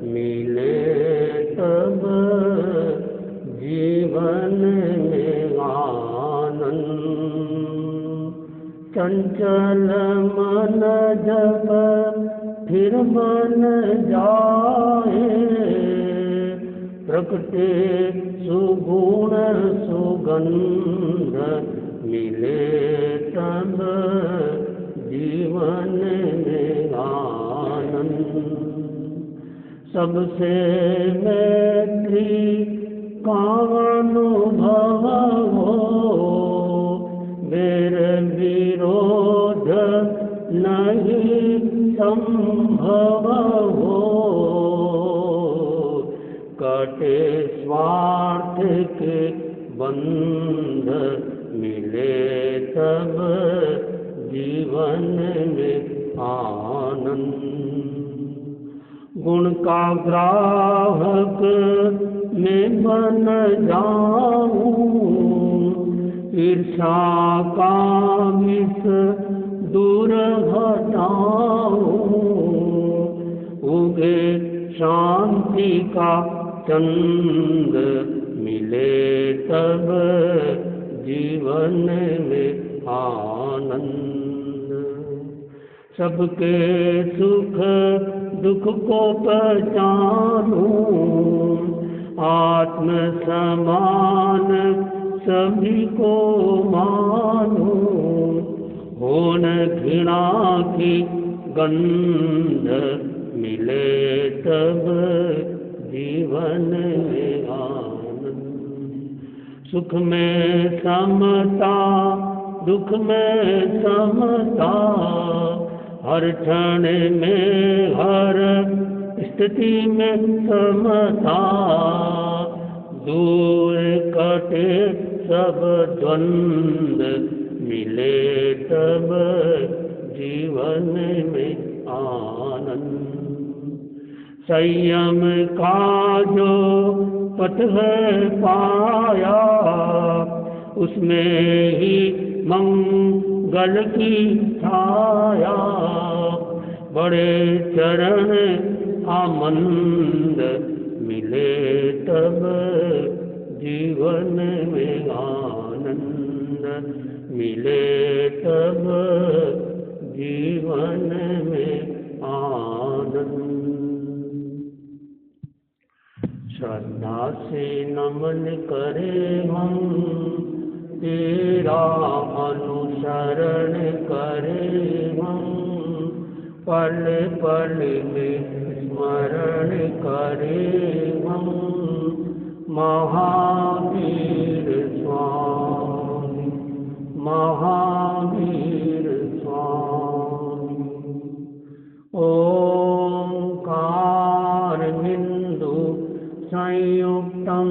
मिले तब जीवन में आनंद। चंचल मन जब फिर बन जाए, प्रकटे सुगुण सुगंध मिले तब जीवन में आनंद। सबसे मैत्री का अनुभव हो, वैर विरोध नहीं संभव हो। कटे स्वार्थ के बंध मिले तब जीवन में आनंद। गुण का ग्राहक में बन जाऊं, ईर्षा का विष दूर हटाऊं। उगे शांति का चंद मिले तब जीवन में आनंद। सबके सुख दुख को पहचानूं, आत्म समान सभी को मानूं। होन घृणा की गंध मिले तब जीवन में आनंद। सुख में समता दुख में समता, हर क्षण में हर स्थिति में समता। दूर कटे सब द्वंद मिले तब जीवन में आनंद। संयम का जो पथ है पाया, उसमें ही मंगल की छाया। बड़े चरण आमंद मिले तब जीवन में आनंद। मिले तब जीवन में आनंद। श्रद्धा से नमन करे हम, तेरा अनुसरण करे हम। पल पल में स्मरण करे हम, महावीर स्वामी महावीर स्वामी। ओंकार बिंदु संयुक्तं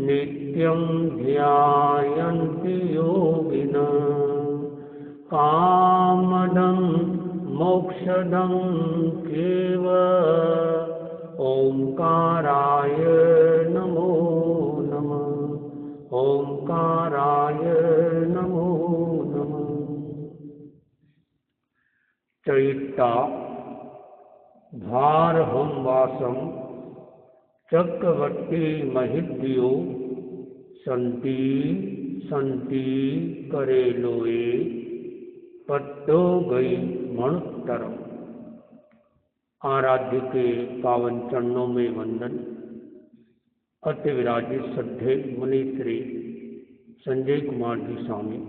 नित्यं ध्यायन्ति योगिनः। कामदं मोक्षदं केवलं ओंकाराय नमो नमः। ओंकाराय नमो नमः। चैत्ता भारहं वासं चक्रवर्ती महिद्यो। संति संति करे लोए, पट्टो गई मणुत्तरम। आराध्य के पावन चरणों में वंदन। अति विराजित श्रद्धे मुनि श्री संजय कुमार जी स्वामी,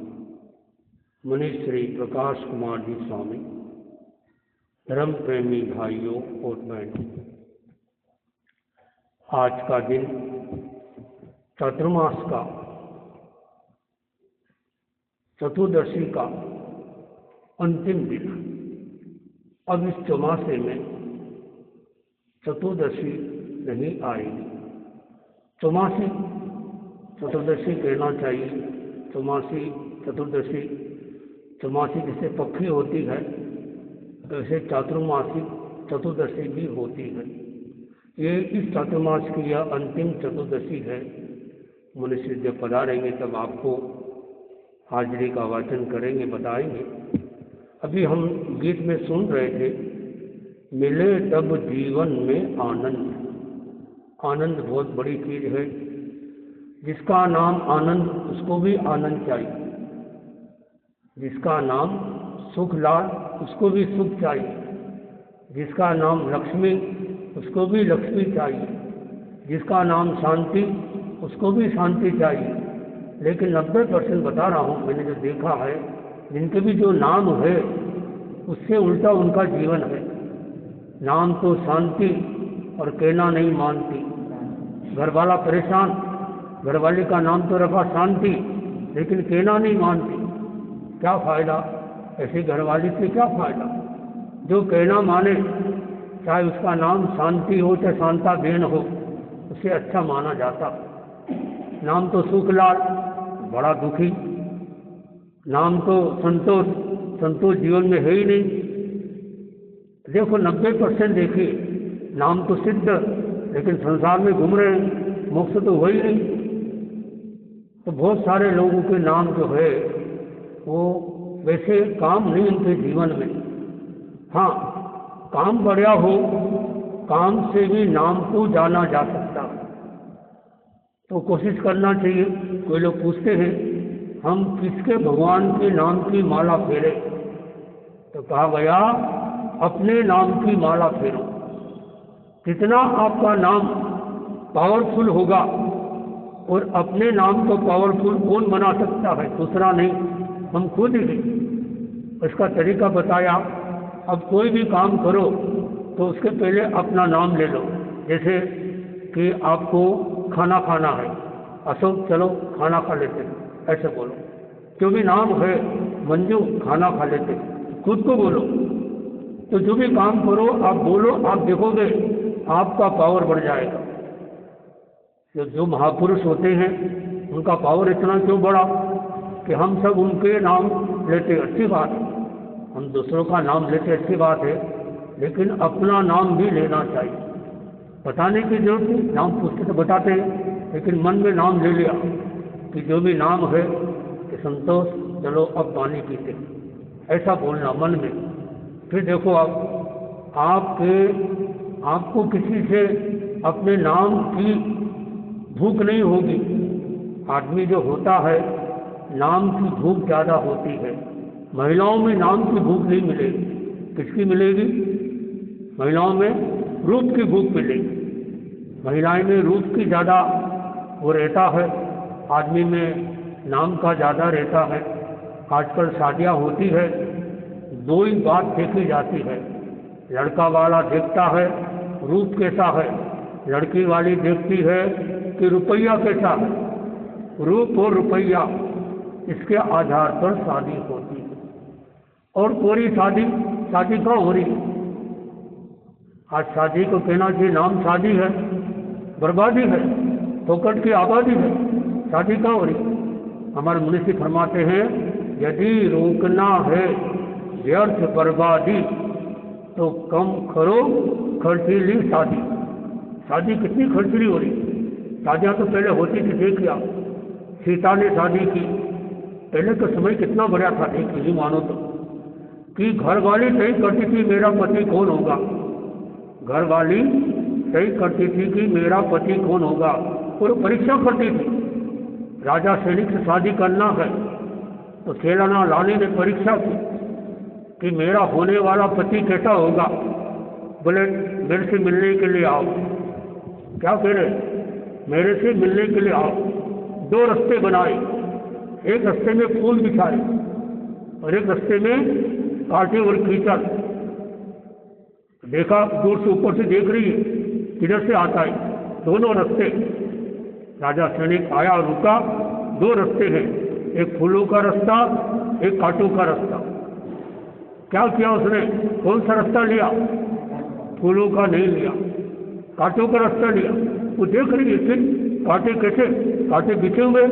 मुनि श्री प्रकाश कुमार जी स्वामी, धर्म प्रेमी भाइयों और बहनों, आज का दिन चातुर्मास का चतुर्दशी का अंतिम दिन। अब इस चौमासे में चतुर्दशी नहीं आएगी। चौमासी चतुर्दशी कहना चाहिए। चौमासी चतुर्दशी, चौमासी जैसे पक्षी होती है वैसे चातुर्मासी चतुर्दशी भी होती है। ये इस चातुर्मास की यह अंतिम चतुर्दशी है। मनुष्य जब पधारेंगे तब आपको हाजिरी का वाचन करेंगे, बताएंगे। अभी हम गीत में सुन रहे थे मिले तब जीवन में आनंद। आनंद बहुत बड़ी चीज़ है। जिसका नाम आनंद, उसको भी आनंद चाहिए। जिसका नाम सुख लाल, उसको भी सुख चाहिए। जिसका नाम लक्ष्मी, उसको भी लक्ष्मी चाहिए। जिसका नाम शांति, उसको भी शांति चाहिए। लेकिन 90% बता रहा हूँ, मैंने जो देखा है, जिनके भी जो नाम है उससे उल्टा उनका जीवन है। नाम तो शांति और कहना नहीं मानती। घर वाला परेशान, घरवाले का नाम तो रखा शांति, लेकिन कहना नहीं मानती। क्या फ़ायदा? ऐसे घरवाले से क्या फ़ायदा? जो कहना माने, चाहे उसका नाम शांति हो चाहे शांता बेन हो, उसे अच्छा माना जाता। नाम तो सुखलाल, बड़ा दुखी। नाम तो संतोष, संतोष जीवन में है ही नहीं। देखो 90% देखिए, नाम तो सिद्ध, लेकिन संसार में घूम रहे हैं, मोक्ष तो हो ही नहीं। तो बहुत सारे लोगों के नाम जो है वो वैसे काम नहीं उनके जीवन में। हाँ, काम बढ़िया हो, काम से भी नाम को जाना जा सकता, तो कोशिश करना चाहिए। कोई लोग पूछते हैं हम किसके भगवान के नाम की माला फेरे, तो कहा गया अपने नाम की माला फेरो। जितना आपका नाम पावरफुल होगा, और अपने नाम को पावरफुल कौन बना सकता है? दूसरा नहीं, हम खुद ही। इसका तरीका बताया। अब कोई भी काम करो तो उसके पहले अपना नाम ले लो। जैसे कि आपको खाना खाना है, अशोक चलो खाना खा लेते हैं, ऐसे बोलो। जो भी नाम है, मंजू खाना खा लेते, खुद को बोलो। तो जो भी काम करो आप बोलो, आप देखोगे आपका पावर बढ़ जाएगा। जो महापुरुष होते हैं उनका पावर इतना क्यों बढ़ा कि हम सब उनके नाम लेते, अच्छी बात है। हम दूसरों का नाम लेते, अच्छी बात है, लेकिन अपना नाम भी लेना चाहिए। बताने की जरूरत नहीं, नाम पूछते तो बताते हैं, लेकिन मन में नाम ले लिया कि जो भी नाम है कि संतोष चलो अब पानी पीते, ऐसा बोलना मन में। फिर देखो आपको किसी से अपने नाम की भूख नहीं होगी। आदमी जो होता है नाम की भूख ज़्यादा होती है। महिलाओं में नाम की भूख नहीं मिलेगी। किसकी मिलेगी? महिलाओं में रूप की भूख मिलेगी। महिलाएं में रूप की ज़्यादा वो रहता है, आदमी में नाम का ज़्यादा रहता है। आजकल शादियां होती है, दो ही बात देखी जाती है। लड़का वाला देखता है रूप कैसा है, लड़की वाली देखती है कि रुपया कैसा है। रूप और रुपया, इसके आधार पर शादी होती है। और पूरी शादी कहाँ हो रही है? आज शादी को कहना चाहिए नाम शादी है, बर्बादी है, फोकट की आबादी है। शादी कहाँ हो रही? हमारे मुनीषी फरमाते हैं यदि रोकना है व्यर्थ बर्बादी तो कम करो खर्चीली शादी। शादी कितनी खर्चीली हो रही? शादियाँ तो पहले होती थी, देख लिया। सीता ने शादी की, पहले तो समय कितना बढ़िया था, देख लीजिए, मानो तो कि घर वाली तय करती थी मेरा पति कौन होगा। घर वाली तय करती थी कि मेरा पति कौन होगा, और परीक्षा करती थी। राजा सैनिक से शादी करना है तो खेलाना लाने ने परीक्षा की कि मेरा होने वाला पति कैसा होगा। बोले मेरे से मिलने के लिए आओ। क्या कह रहे? मेरे से मिलने के लिए आओ। दो रास्ते बनाए, एक रास्ते में फूल बिछाए और एक रास्ते में कांटे और कीचड़। देखा, दूर से ऊपर से देख रही है किधर से आता है, दोनों रास्ते। राजा सैनिक आया, रुका, दो रास्ते हैं, एक फूलों का रास्ता, एक कांटों का रास्ता। क्या किया उसने? कौन सा रास्ता लिया? फूलों का नहीं लिया, कांटों का रास्ता लिया। वो देख रही है फिर कांटे कैसे, कांटे बिछे हुए।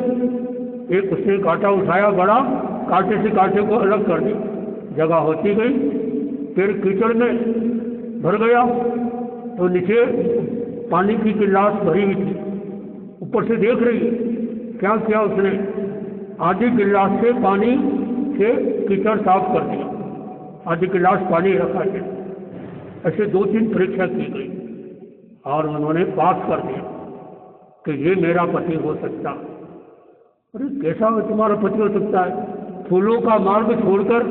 एक उसने कांटा उठाया बड़ा, कांटे से कांटे को अलग कर दी, जगह होती गई। फिर कीचड़ में भर गया तो नीचे पानी की गिलास भरी हुई थी, ऊपर से देख रही है। क्या किया उसने? आधी गिलास से पानी से कीचड़ साफ कर दिया, आधी गिलास पानी रखा है। ऐसे 2-3 परीक्षा की गई और उन्होंने पास कर दिया कि ये मेरा पति हो सकता। अरे कैसा तुम्हारा पति हो सकता है? फूलों का मार्ग छोड़कर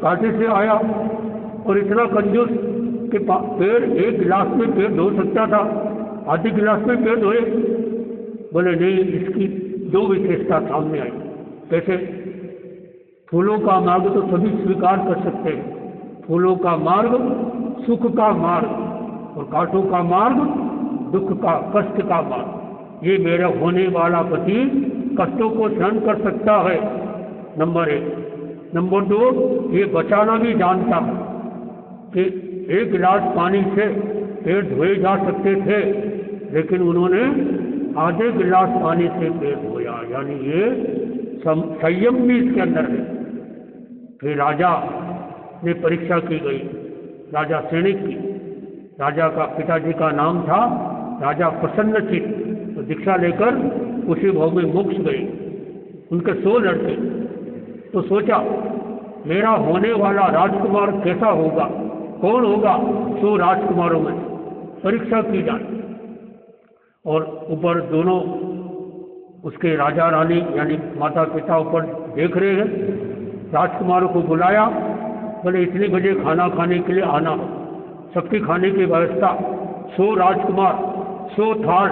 कांटे से आया और इतना कंजूस कि पेड़ एक गिलास में पेड़ धो सकता था, आधे गिलास में पेड़ धोए। बोले नहीं, इसकी 2 विशेषता सामने आई। कैसे? फूलों का मार्ग तो सभी स्वीकार कर सकते हैं, फूलों का मार्ग सुख का मार्ग और कांटों का मार्ग दुख का, कष्ट का मार्ग। ये मेरा होने वाला पति कष्टों को सहन कर सकता है, नंबर 1। नंबर 2, ये बचाना भी जानता है कि 1 गिलास पानी से पेड़ धोए जा सकते थे, लेकिन उन्होंने आधे गिलास पानी से पेड़ धोया, यानी ये संयम भी इसके अंदर है। फिर राजा ने परीक्षा की गई, राजा सैनिक की। राजा का पिताजी का नाम था राजा प्रसन्नचित्त, तो दीक्षा लेकर उसी भाव में मोक्ष गए। उनके 100 लड़के। तो सोचा मेरा होने वाला राजकुमार कैसा होगा, कौन होगा 100 राजकुमारों में, परीक्षा की जाए। और ऊपर दोनों उसके राजा रानी यानी माता पिता ऊपर देख रहे हैं। राजकुमारों को बुलाया, बोले इतने बजे खाना खाने के लिए आना, सबकी खाने की व्यवस्था। 100 राजकुमार 100 थाल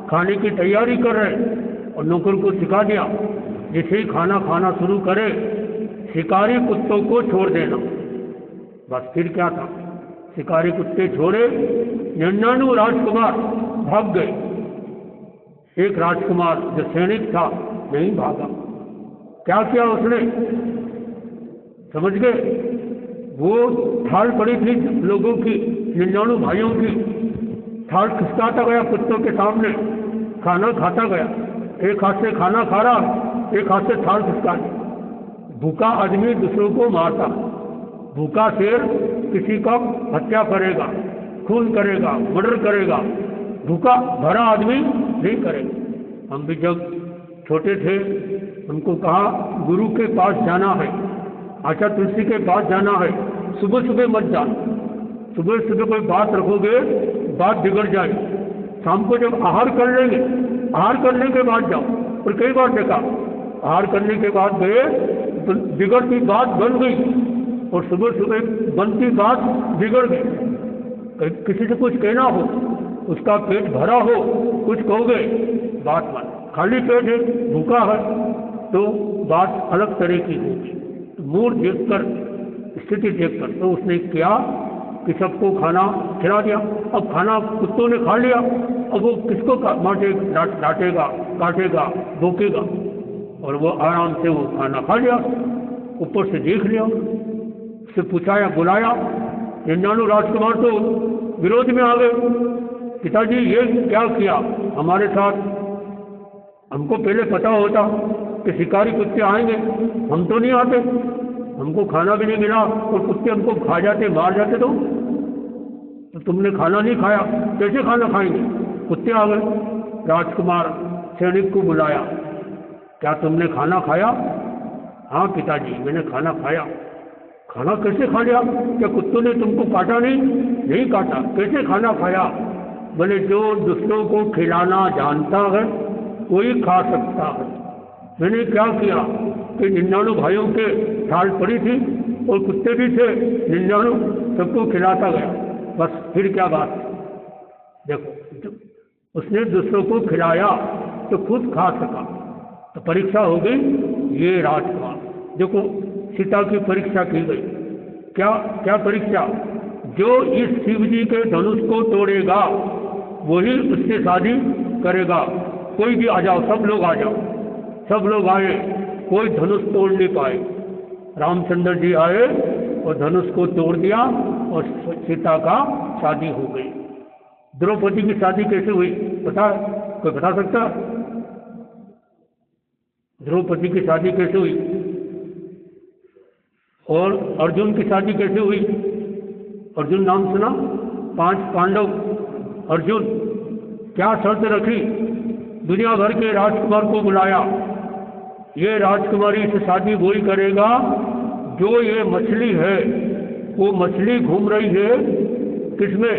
खाने की तैयारी कर रहे और नौकर को सिखा दिया जैसे ही खाना खाना शुरू करे शिकारी कुत्तों को छोड़ देना। बस फिर क्या था, शिकारी कुत्ते छोड़े, 99 राजकुमार भाग गए। एक राजकुमार जो सैनिक था नहीं भागा। क्या किया उसने, समझ गए? वो थाल पड़ी थी लोगों की, 99 भाइयों की, थाल खिसकाता गया कुत्तों के सामने, खाना खाता गया। एक हाथ से खाना खा रहा, एक हाथ से थाल खिसका। भूखा आदमी दूसरों को मारता, भूखा शेर किसी का हत्या करेगा, खून करेगा, मर्डर करेगा, भूखा भरा आदमी नहीं करेगा। हम भी जब छोटे थे उनको कहा गुरु के पास जाना है, आचा तुलसी के पास जाना है, सुबह सुबह मत जा, सुबह सुबह कोई बात रखोगे बात बिगड़ जाएगी। शाम को जब आहार कर लेंगे, आहार करने के बाद जाओ। और कई बार देखा आहार करने के बाद गए तो बिगड़ती बात बन गई और सुबह सुबह बनती बात बिगड़ गई। किसी से कुछ कहना हो, उसका पेट भरा हो, कुछ कहोगे बात मान, खाली पेट है, भूखा है तो बात अलग तरह की होगी। तो मूड देखकर, स्थिति देखकर तो उसने क्या कि सबको खाना खिला दिया। अब खाना कुत्तों ने खा लिया, अब वो किसको डांटेगा, काटेगा, भूकेगा, और वो आराम से वो खाना खा लिया। ऊपर से देख लिया, उससे पूछाया, बुलाया, 99 राजकुमार तो विरोध में आ गए। पिताजी ये क्या किया हमारे साथ, हमको पहले पता होता कि शिकारी कुत्ते आएंगे, हम तो नहीं आते, हमको खाना भी नहीं मिला और कुत्ते हमको खा जाते, मार जाते। तो तुमने खाना नहीं खाया, कैसे खाना खाएंगे? कुत्ते आ गए। राजकुमार सैनिक को बुलाया, क्या तुमने खाना खाया? हाँ पिताजी मैंने खाना खाया। खाना कैसे खा लिया? क्या कुत्तों ने तुमको काटा नहीं? नहीं काटा। कैसे खाना खाया? बोले जो दूसरों को खिलाना जानता है कोई खा सकता है। मैंने क्या किया कि 99 भाइयों के थाल पड़ी थी और कुत्ते भी थे, 99 सबको खिलाता गया। बस फिर क्या बात? देखो उसने दूसरों को खिलाया तो खुद खा सका, तो परीक्षा हो गई। ये राजकुमार देखो सीता की परीक्षा की गई। क्या क्या परीक्षा? जो इस शिव जी के धनुष को तोड़ेगा वही उससे शादी करेगा। कोई भी आ जाओ, सब लोग आ जाओ। सब लोग आए, कोई धनुष तोड़ नहीं पाए। रामचंद्र जी आए और धनुष को तोड़ दिया और सीता का शादी हो गई। द्रौपदी की शादी कैसे हुई पता? कोई बता सकता? द्रौपदी की शादी कैसे हुई? और अर्जुन की शादी कैसे हुई? अर्जुन नाम सुना? 5 पांडव। अर्जुन क्या शर्त रखी? दुनिया भर के राजकुमार को बुलाया, ये राजकुमारी से शादी वही करेगा जो ये मछली है, वो मछली घूम रही है किसमें?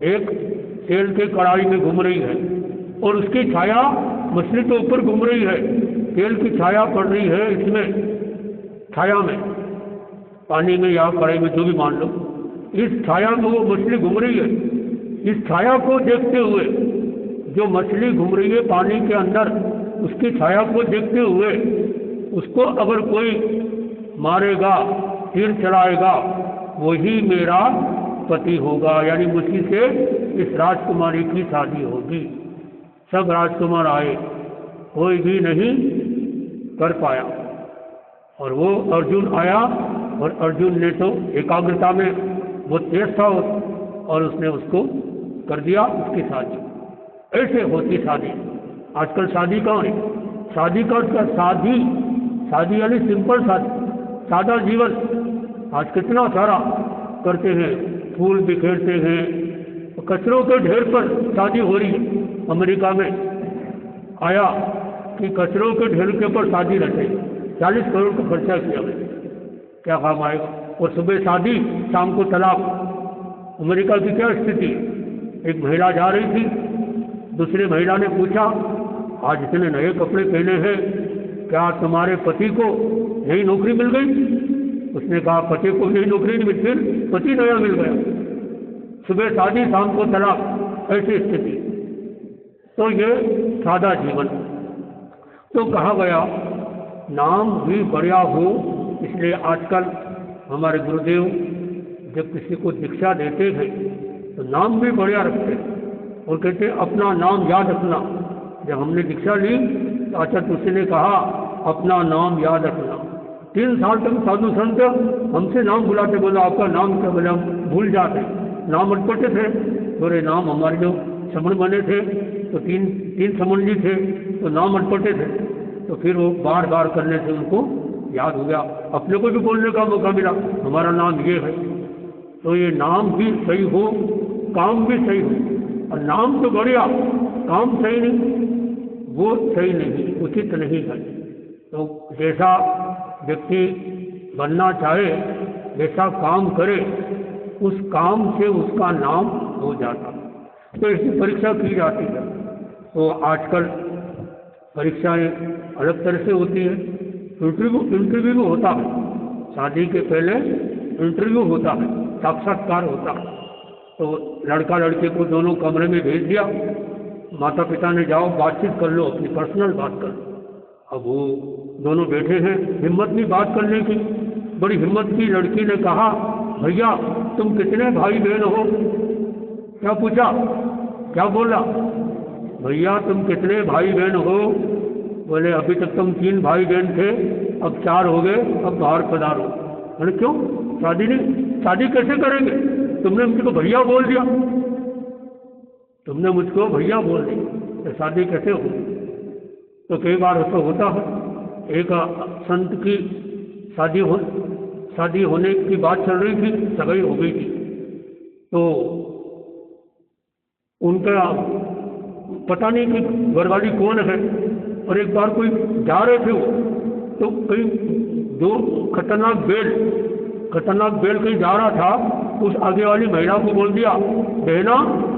एक तेल के कढ़ाई में घूम रही है और उसकी छाया मछली के ऊपर घूम रही है, तेल की छाया पड़ रही है इसमें, छाया में, पानी में या कढ़ाई में, जो भी मान लो, इस छाया में वो मछली घूम रही है। इस छाया को देखते हुए, जो मछली घूम रही है पानी के अंदर, उसकी छाया को देखते हुए उसको अगर कोई मारेगा, तीर चलाएगा, वही मेरा पति होगा, यानी मुझी से इस राजकुमारी की शादी होगी। सब राजकुमार आए, कोई भी नहीं कर पाया, और वो अर्जुन आया, और अर्जुन ने तो एकाग्रता में वो तेज था और उसने उसको कर दिया उसकी शादी। ऐसे होती शादी। आजकल शादी कौन है? शादी का शादी यानी सिंपल शादी, सादा जीवन। आज कितना सारा करते हैं, फूल बिखेरते हैं, कचरों के ढेर पर शादी हो रही है। अमेरिका में आया कि कचरों के ढेर के ऊपर शादी रखे, 40 करोड़ का खर्चा किया, क्या काम आएगा? और सुबह शादी, शाम को तलाक। अमेरिका की क्या स्थिति? एक महिला जा रही थी, दूसरी महिला ने पूछा, आज इतने नए कपड़े पहने हैं, क्या तुम्हारे पति को नई नौकरी मिल गई? उसने कहा, पति को नई नौकरी नहीं मिली, फिर पति नया मिल गया। सुबह शादी, शाम को तलाक, ऐसी स्थिति। तो ये सादा जीवन। तो कहा गया नाम भी बढ़िया हो, इसलिए आजकल हमारे गुरुदेव जब किसी को दीक्षा देते हैं तो नाम भी बढ़िया रखते हैं और कहते हैं अपना नाम याद रखना। जब हमने दीक्षा ली तो आचार्य तुलसी ने कहा अपना नाम याद रखना। 3 साल तक साधु संत हमसे नाम बुलाते, बोला आपका नाम क्या? बोला हम भूल जाते, नाम अटपटे थे। थोड़े नाम हमारे जो समण बने थे तो तीन समण जी थे, तो नाम अटपटे थे, तो फिर वो बार बार करने से उनको याद हो गया। अपने को भी बोलने का मौका मिला, हमारा नाम ये है। तो ये नाम भी सही हो, काम भी सही हो। और नाम तो बढ़िया, काम सही नहीं, वो सही नहीं, उचित नहीं है। तो जैसा व्यक्ति बनना चाहे, जैसा काम करे, उस काम से उसका नाम हो जाता। तो इसकी परीक्षा की जाती है। तो आजकल परीक्षाएं अलग तरह से होती है। इंटरव्यू भी होता है, शादी के पहले इंटरव्यू होता है, साक्षात्कार होता है। तो लड़का लड़के को दोनों कमरे में भेज दिया, माता पिता ने जाओ बातचीत कर लो, अपनी पर्सनल बात कर लो। अब वो दोनों बैठे हैं, हिम्मत नहीं बात करने की, बड़ी हिम्मत की। लड़की ने कहा, भैया तुम कितने भाई बहन हो? क्या पूछा? क्या बोला? भैया तुम कितने भाई बहन हो? बोले अभी तक तुम 3 भाई बहन थे, अब 4 हो गए, अब बाहर पधारो। अरे क्यों? शादी नहीं? शादी कैसे करेंगे? तुमने मुझको भैया बोल दिया, तुमने मुझको भैया बोल दिया, तो शादी कैसे हो? तो कई बार ऐसा होता है। एक संत की शादी होने की बात चल रही थी, सगाई हो गई थी, तो उनका पता नहीं कि घरवाली कौन है। और एक बार कोई जा रहे थे वो, तो कहीं जो खतरनाक बेल कहीं जा रहा था, उस आगे वाली महिला को बोल दिया, बहना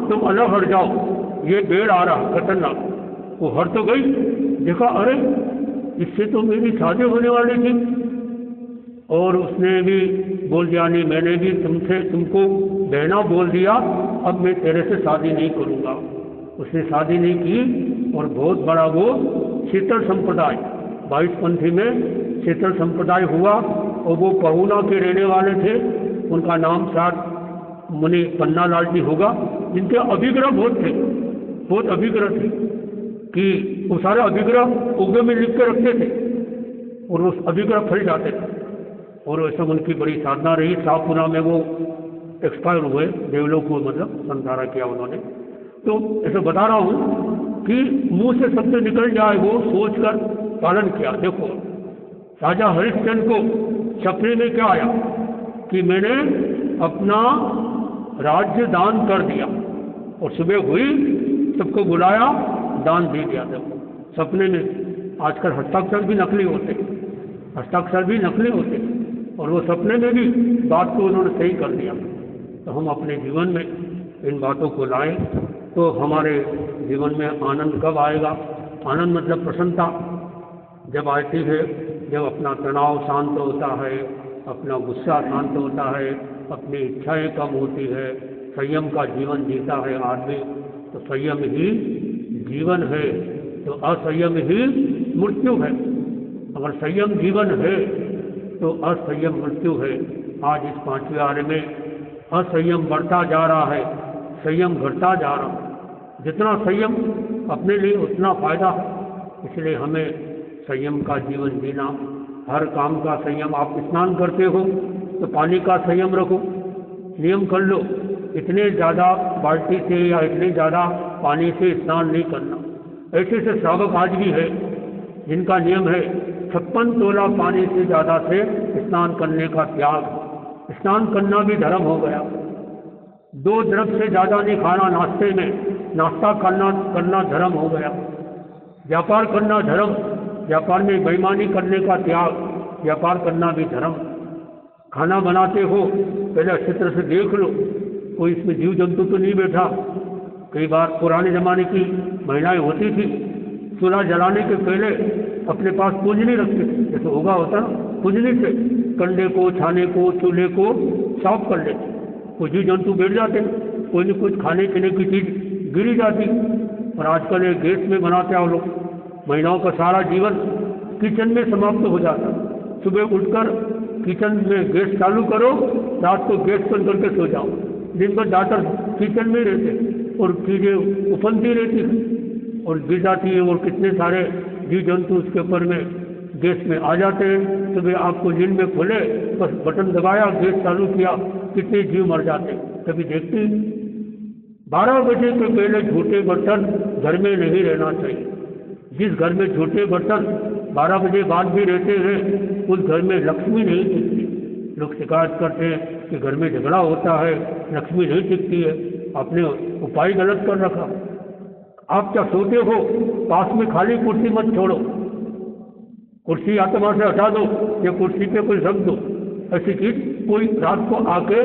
तुम अलग हट जाओ, ये बेल आ रहा खतरनाक। वो हट तो गई, देखा अरे इससे तो मेरी शादी होने वाली थी। और उसने भी बोल दिया, नहीं मैंने भी तुमको बहना बोल दिया, अब मैं तेरे से शादी नहीं करूँगा। उसने शादी नहीं की। और बहुत बड़ा वो शीतल संप्रदाय, 22पंथी में शीतल संप्रदाय हुआ। और वो पहुना के रहने वाले थे, उनका नाम शायद मुनि पन्नालाल जी होगा, जिनके अभिग्रह बहुत अभिग्रह थे कि वो सारे अभिग्रह उग्र में लिख के रखते थे और उस अभिग्रह फल जाते थे। और वैसे उनकी बड़ी साधना रही। शाहपुरा में वो एक्सपायर हुए, देवलोक को मतलब संसारा किया उन्होंने। तो ऐसे बता रहा हूँ कि मुंह से शब्द निकल जाए वो सोचकर पालन किया। देखो राजा हरिश्चंद्र को सपने में क्या आया कि मैंने अपना राज्य दान कर दिया, और सुबह हुई सबको बुलाया, दान दे दिया। देखो सपने में। आजकल हस्ताक्षर भी नकली होते, और वो सपने में भी बात को उन्होंने सही कर दिया। तो हम अपने जीवन में इन बातों को लाएं तो हमारे जीवन में आनंद कब आएगा? आनंद मतलब प्रसन्नता जब आती है, जब अपना तनाव शांत होता है, अपना गुस्सा शांत होता है, अपनी इच्छाएं कम होती है, संयम का जीवन जीता है आदमी, तो संयम ही जीवन है, तो असंयम ही मृत्यु है। अगर संयम जीवन है तो असंयम मृत्यु है। आज इस 5वें आर्य में असंयम बढ़ता जा रहा है, संयम घटता जा रहा है। जितना संयम अपने लिए उतना फायदा है, इसलिए हमें संयम का जीवन जीना, हर काम का संयम। आप स्नान करते हो तो पानी का संयम रखो, नियम कर लो इतने ज़्यादा बाल्टी से या इतने ज़्यादा पानी से स्नान नहीं करना। ऐसे से श्रावक आज भी है जिनका नियम है 56 तोला पानी से ज़्यादा से स्नान करने का त्याग। स्नान करना भी धर्म हो गया। 2 द्रव्य से ज़्यादा नहीं खाना नाश्ते में, नाश्ता करना धर्म हो गया। व्यापार करना धर्म, व्यापार में बेईमानी करने का त्याग, व्यापार करना भी धर्म। खाना बनाते हो पहले अच्छी तरह से देख लो कोई इसमें जीव जंतु तो नहीं बैठा। कई बार पुराने ज़माने की महिलाएं होती थी, चूल्हा जलाने के पहले अपने पास पूंजनी रखते थे, जैसे होगा होता ना, पूंजनी से कंडे को, छाने को, चूल्हे को साफ कर लेते। कोई जीव जंतु बैठ जाते, कोई न कुछ खाने पीने की चीज़ गिरी जाती। और आजकल ये गैस में बनाते हैं लोग। महिलाओं का सारा जीवन किचन में समाप्त हो जाता। सुबह उठकर किचन में गैस चालू करो, रात को गैस बंद करके सो जाओ। दिन भर डाक्टर किचन में रहते और चीज़ें उफनती रहती हैं और गिर जाती है, और कितने सारे जीव जंतु उसके ऊपर में गैस में आ जाते हैं। सुबह आपको नींद में खोले, बस बटन दबाया, गैस चालू किया, कितने जीव मर जाते। कभी देखते 12 बजे के पहले झूठे बर्तन घर में नहीं रहना चाहिए। जिस घर में झूठे बर्तन 12 बजे बाद भी रहते हैं उस घर में लक्ष्मी नहीं टिकती। लोग शिकायत करते हैं कि घर में झगड़ा होता है, लक्ष्मी नहीं टिकती है। आपने उपाय गलत कर रखा। आप क्या सोते हो, पास में खाली कुर्सी मत छोड़ो, कुर्सी आत्मा से हटा दो या कुर्सी पे कोई रख दो। ऐसी चीज कोई रात को आके